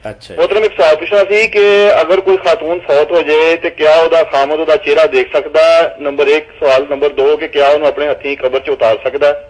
اچھا محترم ایک سوال پوچھنا سی کہ اگر کوئی خاتون فوت ہو جائے تو کیا وہ خامد وہ چہرہ دیکھ سکتا ہے؟ نمبر 1 سوال. نمبر 2 کہ کیا انہوں اپنے ہاتھی قبر چ اتار سکتا ہے؟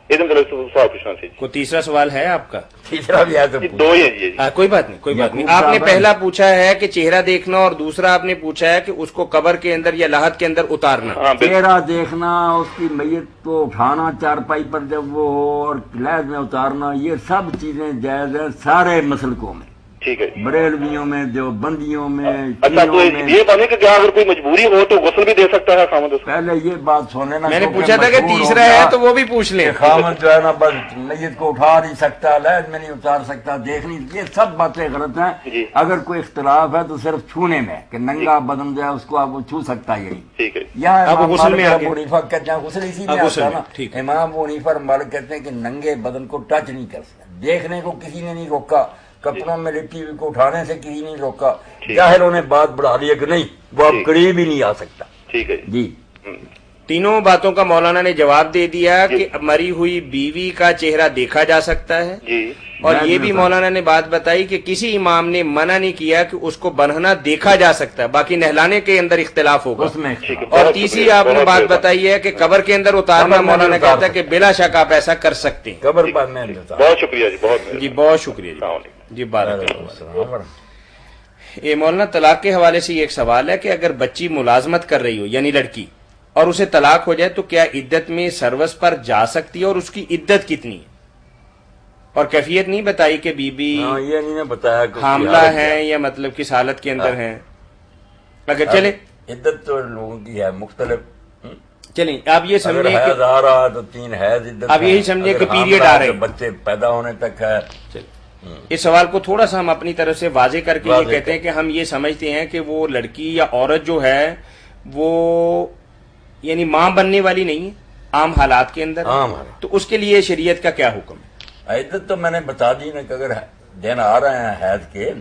یہ مطلب سوال پوچھنا سی. کوئی تیسرا سوال ہے آپ کا؟ تیسرا بھی ہے تو 2 ہی ہیں جی. کوئی بات نہیں، کوئی بات نہیں. آپ نے پہلا پوچھا ہے کہ چہرہ دیکھنا، اور دوسرا آپ نے پوچھا ہے کہ اس کو قبر کے اندر یا لحد کے اندر اتارنا. ہاں بالکل. چہرہ دیکھنا، اس کی میت کو اٹھانا چارپائی پر جب وہ ہو اور لحد میں اتارنا، یہ سب چیزیں جائز ہیں سارے مسلکوں میں، ٹھیک ہے. بریلویوں میں، دیوبندیوں میں، اچھا تو شیعوں میں. یہ بنے کہ کیا اگر کوئی مجبوری ہو تو غسل بھی دے سکتا ہے خامد اس کو؟ پہلے یہ بات سن لینا. میں نے پوچھا تھا کہ تیسرا ہے تو وہ بھی پوچھ لیں. خامد جو ہے نا بس میت کو اٹھا نہیں سکتا، لحد میں نہیں اتار سکتا، دیکھ نہیں، یہ سب باتیں غلط ہیں. جی. اگر کوئی اختلاف ہے تو صرف چھونے میں کہ ننگا بدن جو ہے اس کو آپ وہ چھو سکتا ہے. یہی ٹھیک ہے. یہاں اب امام غسل میں مالک آ گئے. ابو حنیفہ کہتے ہیں غسل اسی میں غسل آتا میں، نا. ٹھیک ہے. امام ابو حنیفہ اور مالک کہتے ہیں کہ ننگے بدن کو ٹچ نہیں کر سکتا، دیکھنے کو کسی نے نہیں روکا، کپڑوں میں لپٹی ہوئی کو اٹھانے سے کسی نہیں روکا. جاہلوں نے بات بڑھا لی ہے کہ نہیں وہ اب قریب ہی نہیں آ سکتا. ٹھیک ہے جی. تینوں باتوں کا مولانا نے جواب دے دیا کہ مری ہوئی بیوی کا چہرہ دیکھا جا سکتا ہے، جی. اور یہ بھی مولانا نے بات بتائی کہ کسی امام نے منع نہیں کیا کہ اس کو بنہنا دیکھا جا سکتا ہے، باقی نہلانے کے اندر اختلاف ہوگا. اس میں ٹھیک ہے. اور تیسری آپ نے بات بتائی ہے کہ قبر کے اندر اتارنا، قبر میں مولانا اتار کہتا ہے کہ بلا شک آپ ایسا کر سکتے ہیں. قبر پر میں بہت شکریہ جی. بہت جی بہت شکریہ السلام علیکم. جی بارک اللہ. یہ مولانا طلاق کے حوالے سے یہ ایک سوال ہے کہ اگر بچی ملازمت کر رہی ہو یعنی لڑکی، اور اسے طلاق ہو جائے تو کیا عدت میں سروس پر جا سکتی ہے، اور اس کی عدت کتنی ہے؟ اور کیفیت نہیں بتائی کہ بی بی یہ نہیں بتایا کہ حاملہ ہیں یا مطلب کس حالت کے اندر ہیں. اگر چلے عدت تو لوگوں کی ہے مختلف. چلیں آپ یہ اگر سمجھیں حیض کہ آ رہا ہے تو 3 حیض عدت اب یہی ہے. سمجھے اگر کہ حاملہ پیریڈ ہے آ رہے تو ہیں. بچے پیدا ہونے تک ہے. اس سوال کو تھوڑا سا ہم اپنی طرف سے واضح کر کے یہ واضح کہتے ہیں کہ ہم یہ سمجھتے ہیں کہ وہ لڑکی یا عورت جو ہے وہ یعنی ماں بننے والی نہیں ہے عام حالات کے اندر، عام حالات. تو اس کے لیے شریعت کا کیا حکم ہے؟ عدت تو میں نے بتا دی نا کہ اگر دن آ رہے ہیں حیض کے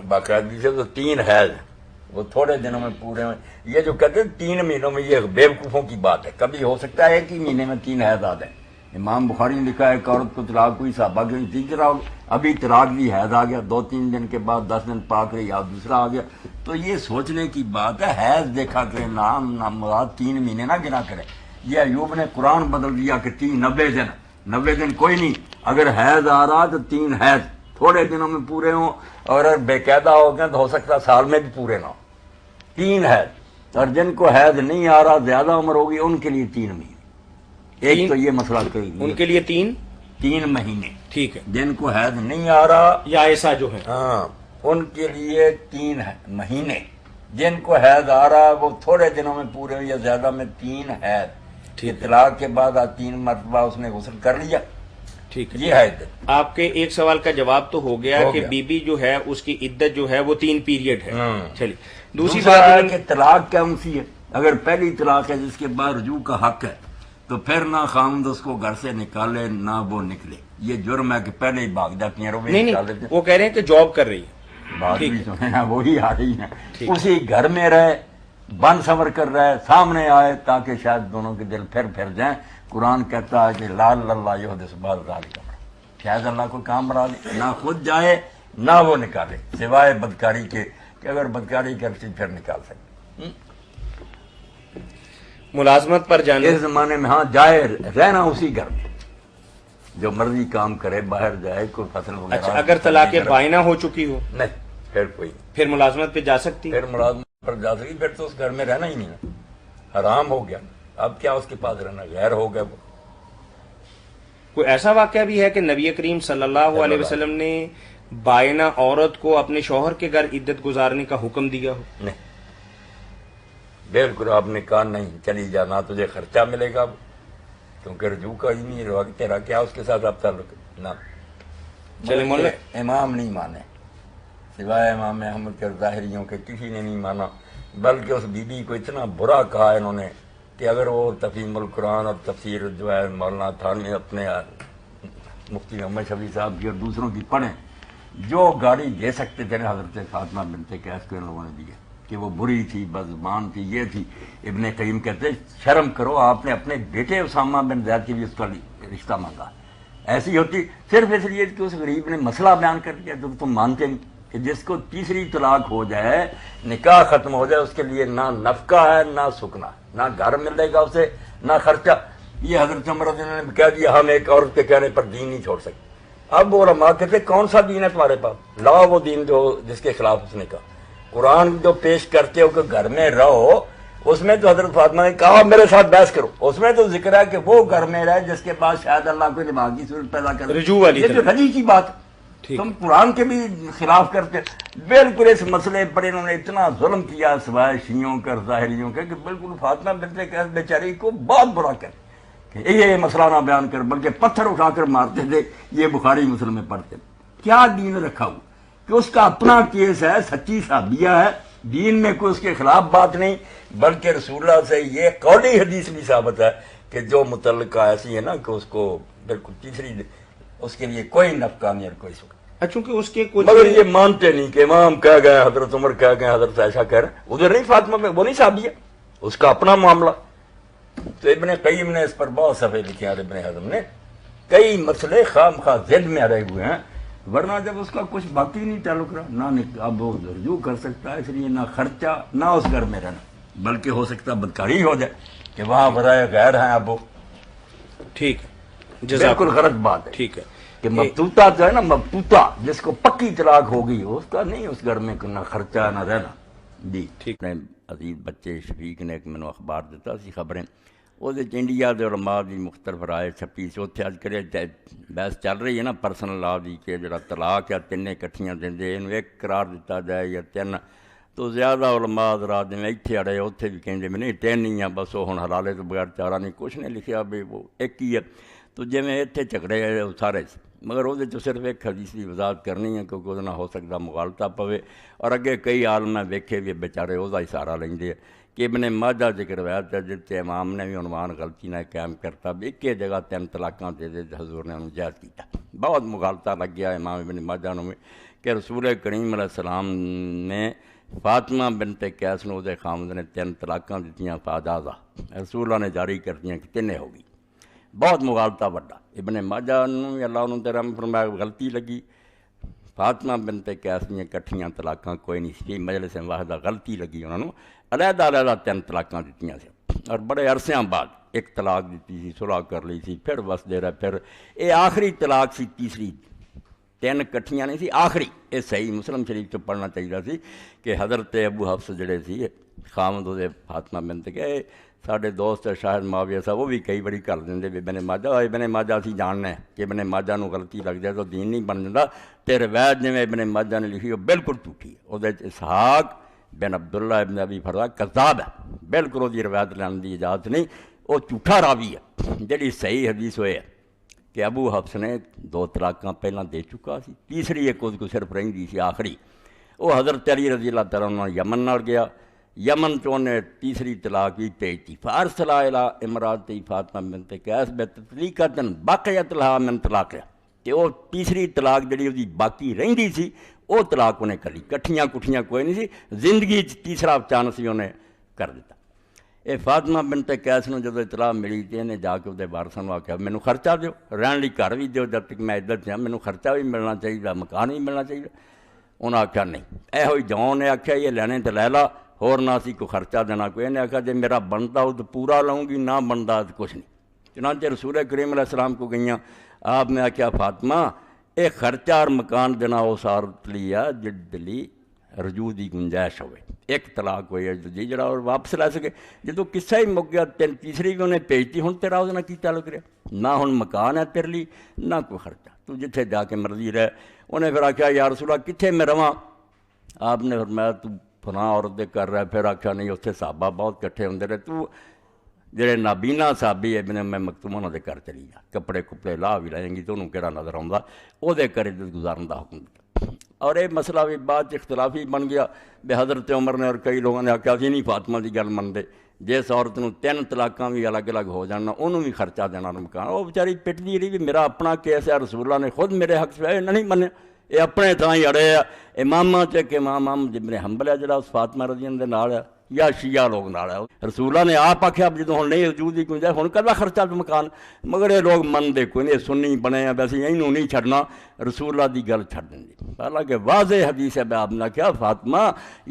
باقاعدگی سے تو 3 حیض ہیں، وہ تھوڑے دنوں میں پورے میں. یہ جو کہتے ہیں 3 مہینوں میں، یہ بیوقوفوں کی بات ہے. کبھی ہو سکتا ہے کہ مہینے میں 3 حیض آ جائیں. امام بخاری نے لکھا ہے کہ عورت کو طلاق ہوئی صحابہ کی 3 طلاق، ابھی طلاق بھی حیض آ گیا، 2-3 دن کے بعد 10 دن پاک رہی، آپ دوسرا آ گیا. تو یہ سوچنے کی بات ہے. حیض دیکھا کرے، نام مراد 3 مہینے نہ گنا کرے. یہ ایوب نے قرآن بدل دیا کہ 90 دن، 90 دن کوئی نہیں. اگر حیض آ رہا تو 3 حیض تھوڑے دنوں میں پورے ہوں، اور اگر بے قاعدہ ہو گئے تو ہو سکتا سال میں بھی پورے نہ ہو. 3 حیض. اور جن کو حیض نہیں آ رہا، زیادہ عمر ہوگی، ان کے لیے 3 مہینے. ایک تو یہ مسئلہ ان کے لیے 3 مہینے. ٹھیک ہے. جن کو حیض نہیں آ رہا یا ایسا جو ہے ہاں ان کے لیے 3 مہینے. جن کو حیض آ رہا وہ تھوڑے دنوں میں پورے ہو یا زیادہ میں 3 حیض. اطلاق کے بعد 3 مرتبہ اس نے غسل کر لیا. ٹھیک ہے. یہ عدت. آپ کے ایک سوال کا جواب تو ہو گیا کہ بی بی جو ہے اس کی عدت جو ہے وہ 3 پیریڈ ہے. چلیے دوسری دوسرا ہے بات کہ طلاق کون سی ہے. اگر پہلی طلاق ہے جس کے بعد رجوع کا حق ہے تو پھر نہ خاوند اس کو گھر سے نکالے نہ وہ نکلے. یہ جرم ہے کہ پہلے ہی بھاگ جاتی ہیں. نہیں وہ کہہ رہے ہیں کہ جاب کر رہی ہے، بات بھی جو ہے نا وہی آ رہی ہے. اسی گھر میں رہے، بن سنور کر رہے، سامنے آئے تاکہ شاید دونوں کے دل پھر جائیں. قرآن کہتا ہے کہ لال اللہ یحدث بعد ذلک امرا. شاید اللہ کو کام بنا دے، نہ خود جائے نہ وہ نکالے، سوائے بدکاری کے کہ اگر بدکاری کرتی پھر نکال سکتے. ملازمت پر جانے اس زمانے میں ہاں جائے رہنا اسی گھر میں، جو مرضی کام کرے، باہر جائے کوئی فصل وغیرہ. اچھا اگر طلاق بائنہ ہو چکی ہو نہیں پھر کوئی، پھر ملازمت پہ جا سکتی؟ پھر ملازمت پر جا سکتی. پھر تو اس گھر میں رہنا ہی نہیں، حرام ہو گیا. اب کیا اس کے پاس رہنا، غیر ہو گیا وہ. کوئی ایسا واقعہ بھی ہے کہ نبی کریم صلی اللہ علیہ وسلم نے بائنہ عورت کو اپنے شوہر کے گھر عدت گزارنے کا حکم دیا ہو؟ نہیں بالکل. آپ نے کہا نہیں چلی جانا، تجھے خرچہ ملے گا، کیونکہ رجوع کا ہی نہیں رہا. تیرا کیا اس کے ساتھ آپ تعلق نہ. چلے مولا امام نہیں مانے سوائے امام احمد کے، ظاہریوں کے کسی نے نہیں مانا. بلکہ اس بی بی کو اتنا برا کہا انہوں نے کہ اگر وہ تفہیم القرآن اور تفسیر جو ہے مولانا تھانوی اپنے مفتی محمد شفیع صاحب کی اور دوسروں کی پڑھیں، جو گاڑی دے سکتے تھے حضرت فاطمہ بنت قیس کو ان لوگوں نے دیا کہ وہ بری تھی، بدزبان تھی، یہ تھی. ابن قیم کہتے شرم کرو، آپ نے اپنے بیٹے اسامہ بن زید کے بھی اس کا رشتہ مانگا. ایسی ہوتی صرف اس لیے کہ اس غریب نے مسئلہ بیان کر دیا جو تم مانتے نہیں. کہ جس کو تیسری طلاق ہو جائے، نکاح ختم ہو جائے، اس کے لیے نہ نفقہ ہے نہ سکنا، نہ گھر ملے گا اسے نہ خرچہ۔ یہ حضرت عمر رضی اللہ عنہ نے کہہ دیا ہم ایک عورت کے کہنے پر دین نہیں چھوڑ سکتے۔ اب وہ علماء کہتے کون سا دین ہے تمہارے پاس؟ لاؤ وہ دین جو جس کے خلاف اس نے کہا۔ قرآن جو پیش کرتے ہو کہ گھر میں رہو، اس میں تو حضرت فاطمہ نے کہا میرے ساتھ بحث کرو، اس میں تو ذکر ہے کہ وہ گھر میں رہے جس کے بعد شاید اللہ کو نبھا کی صورت پیدا کر رجوع والی یہ جو رجی کی بات ہے۔ تم قرآن کے بھی خلاف کرتے، بالکل اس مسئلے پر انہوں نے اتنا ظلم کیا سوائے شیعوں کا ظاہریوں کا کہ بالکل فاطمہ بنت قیس بیچاری کو بہت برا کر کہ یہ مسئلہ نہ بیان کر، بلکہ پتھر اٹھا کر مارتے تھے۔ یہ بخاری مسلم میں پڑھتے کیا دین رکھا ہوا کہ اس کا اپنا کیس ہے، سچی صحابیہ ہے، دین میں کوئی اس کے خلاف بات نہیں، بلکہ رسول اللہ سے یہ قولی حدیث بھی ثابت ہے کہ جو متعلقہ ایسی ہے نا کہ اس کو بالکل تیسری اس کے لیے کوئی نفقہ نہیں اور کوئی سکھ، چونکہ اس کے کچھ مگر یہ مانتے نہیں کہ امام کہہ گئے، حضرت عمر کہہ گئے، حضرت عائشہ کہہ رہے، ادھر نہیں فاطمہ میں وہ نہیں صحابیہ، اس کا اپنا معاملہ۔ تو ابن قیم نے اس پر بہت صفحے لکھے ہیں، ابن حزم نے کئی مسئلے خام خواہ ضد میں اڑے ہوئے ہیں، ورنہ جب اس کا کچھ باقی نہیں تعلق رہا، نہ اب وہ رجوع کر سکتا ہے، اس لیے نہ خرچہ نہ اس گھر میں رہنا، بلکہ ہو سکتا ہے بدکاری ہو جائے کہ وہاں برائے غیر ہیں اب وہ۔ ٹھیک ہے، بالکل غلط بات ہے ٹھیک ہے کہ مبتوطہ جو ہے نا، مبتوطہ جس کو پکی طلاق ہو گئی اس کا نہیں اس گھر میں نہ خرچہ نہ رہنا۔ جی ٹھیک ہے۔ عزیز بچے شفیق نے ایک مینوں اخبار دیتا سی خبریں، وہ انڈیا دے علماء دی مختلف رائے چھپی سی، اتنے اج کرے بحث چل رہی ہے نا پرسنل لا دی کہ جڑا طلاق ہے تین کٹھیاں دیندے، اینوں ایک قرار دیتا جائے یا تین، تو زیادہ علماء حضرات جویں اتنے اڑے اتنے بھی کہندے بھی نہیں تین ہی ہیں بس، وہ ہن حلالے تو بغیر چارہ نہیں، کچھ نہیں لکھیا بھی وہ ایک ہی ہے۔ تو جویں اتنے جھگڑے ہے وہ سارے مگر وہ صرف ایک حدیث کی وضاحت کرنی ہے کیونکہ وہ نہ ہو سکتا مغالطہ پوے، اور اگے کئی عالم ویکھے بھی بیچارے وہ ہی سہارا لیندے ہیں کہ ابن ماجہ ذکر روایت ہے جتے امام نے بھی عنوان غلطی نہ قائم کرتا بھی ایک جگہ تین طلاقاں دے دے حضور نے انہوں جائز کیتا، بہت مغالطہ لگ گیا امام ابن ماجہ نے کہ رسول کریم علیہ السلام نے فاطمہ بنت قیس نو دے خامد نے تین طلاقاں دتیاں فاجازہ، رسول اللہ نے جاری کر دیا کہ تین ہو گئی، بہت مغالطہ وڈا۔ ابن ماجہ اللہ انہوں تے رحم فرمایا غلطی لگی، فاطمہ بنت قیس دیاں کٹھیاں طلاقاں کوئی نہیں سی، مجلس واحدہ غلطی لگی انہوں نے، علیحدہ علیحدہ تین طلاقاں دیتیاں سی، اور بڑے عرصیاں بعد ایک طلاق دیتی سی، صلح کر لی سی، پھر بس دے رہا، پھر یہ آخری طلاق سی، تیسری، تین کٹھیاں نہیں سی، آخری۔ یہ صحیح مسلم شریف تو پڑھنا چاہیے سی کہ حضرت ابو حفص جڑے سی خامد دے فاطمہ بنت کے ساڈے دوست شاہد معاویہ صاحب وہ بھی کئی باری کر دیں ابن ماجہ، ابن ماجہ اسی جاننا ہے کہ ابن ماجہ نو غلطی لگ جائے تو دین نہیں بن جاتا، تے روایت جویں ابن ماجہ نے لکھی وہ بالکل جھوٹھی ہے، وہ اسحاق بن عبداللہ ابن ابی فرزا کذاب ہے، بالکل وہ روایت لینے کی اجازت نہیں، وہ جھوٹا راوی ہے۔ جڑی صحیح حدیث ہوئے ہے کہ ابو حفص نے دو طلاقاں پہلاں دے چکا سی، تیسری ایک اس کو صرف رہندی سی آخری، وہ حضرت علی رضی اللہ تعالیٰ عنہ یمن نہ گیا، یمن چ انہیں تیسری طلاق بھی بھیجتی، فارسلا الی امراتی فاطمہ بنت قیس بتطلیقۃ بقیت لہا من طلاقها، کہ وہ تیسری طلاق جڑی وہ باقی رہندی سی وہ طلاق انہیں کری، کٹھیاں کٹھیاں کوئی نہیں سی، زندگی تیسرا چانس بھی انہیں کر دیتا۔ یہ فاطمہ بنت قیس نو جب اطلاع ملی تو انہیں جا کے وہ وارثاں نوں آخیا مینوں خرچہ دیو، رہن لئی گھر بھی دیو جب تک میں عدت ہاں، مینوں خرچہ بھی ملنا چاہیے، مکان بھی ملنا چاہیے۔ انہیں آخیا نہیں، یہو جون نے آخیا یہ لینے تو لے لا، ہور نہ سی کوئی خرچہ دینا کوئی، انہیں آخیا جی میرا بنتا ہو تو پورا لاؤں گی، نہ بنتا تو کچھ نہیں۔ چنانچہ رسول کریم علیہ السلام کو گئیاں، آپ نے آخیا فاطمہ یہ خرچہ اور مکان دینا اس عورت لی ہے جد لی رجوع دی گنجائش ہوئے، ایک طلاق ہوئی ہے جی جڑا اور واپس لے سکے، جدو قصہ ہی مک گیا تیسری بھی انہیں بھیجتی، ہن تیرا اس نے کی تعلق رہا، نہ ہن مکان ہے تیرے لی نہ کوئی خرچہ، تو جتھے جا کے مرضی رہے۔ انہیں پھر آخیا یا رسول اللہ کتنے میں رواں، آپ نے فرمایا تو فلاں عورت دے کر رہا ہے، پھر آخیا نہیں اتنے صحابہ بہت کٹھے ہوندے رہے، تو جڑے نابینا صحابی ابن میں مکتوم انہوں دے کر چلی جا، کپڑے کپڑے لا بھی لائیں گی تو انہوں کہڑا نظر آؤں وہ دے کر عزت گزارن دا حکم دیا۔ اور یہ مسئلہ بھی بعد اختلافی بن گیا، بے حضرت عمر نے اور کئی لوگوں نے آخیا سی نہیں فاطمہ دی گل منتے، جس عورت نوں تین طلاقاں بھی الگ الگ ہو جانا انہوں بھی خرچہ دینا مکان، وہ بیچاری پٹتی رہی بھی میرا اپنا کیس ہے، رسول اللہ نے خود میرے حق سے نہیں منیا، یہ اپنے تھان ہی اڑے ہے۔ امامہ چ کہ امام احمد بن حنبل ہے جڑا اس فاطمہ رضی اللہ دے نال ہے، یا شیعہ لوگ نال ہے۔ رسول اللہ نے آپ آکھیا جدوں ہن نہیں وجود دی گنجائش ہن کدا خرچہ تو مکان، مگر یہ لوگ منتے کوئی نہیں، سنی بنے ہیں ویسے اینوں نہیں چھڈنا، رسول اللہ دی گل چھڈ دیں دی۔ حالانکہ واضح حدیث ہے آپ نے کیا فاطمہ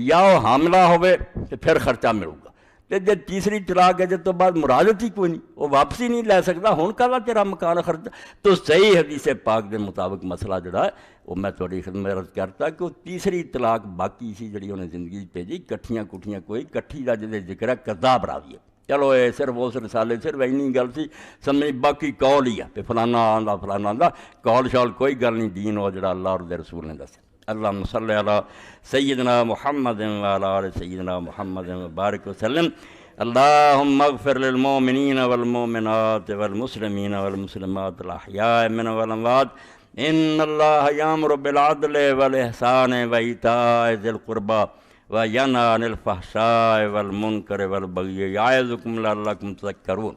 یا وہ حاملہ ہوئے تو پھر خرچہ ملے گا، تے جے تیسری طلاق ہے جس تو بعد مراجعت ہی کوئی نہیں، وہ واپسی نہیں لے سکتا، ہن کہدا تیرا مکان خرچہ۔ تو صحیح حدیث پاک دے مطابق مسئلہ جڑا ہے وہ میں تھوڑی خدمت میں عرض کرتا کہ وہ تیسری طلاق باقی سی جڑی انہیں زندگی بھیجی، کٹھیاں کٹھیاں کوئی، کٹھی دا جدے ذکر ہے کذاب راوی ہے، چلو یہ صرف اس رسالے صرف اینی گل سی سمجھ، باقی قول ہی ہے کہ فلانا آندا فلانا آندا، قول شال کوئی گل نہیں، دین وہ جڑا اللہ اور دے رسول نے دسیا۔ اللہم صلی علی سیدنا محمد وعلی آل سیدنا محمد وبارک وسلم۔ اللہم اغفر للمؤمنین والمؤمنات والمسلمین والمسلمات الاحیاء منهم والاموات، ان اللہ یامر بالعدل والاحسان وایتاء ذی القربى وینہی عن الفحشاء والمنکر والبغی یعظکم لعلکم تذکرون۔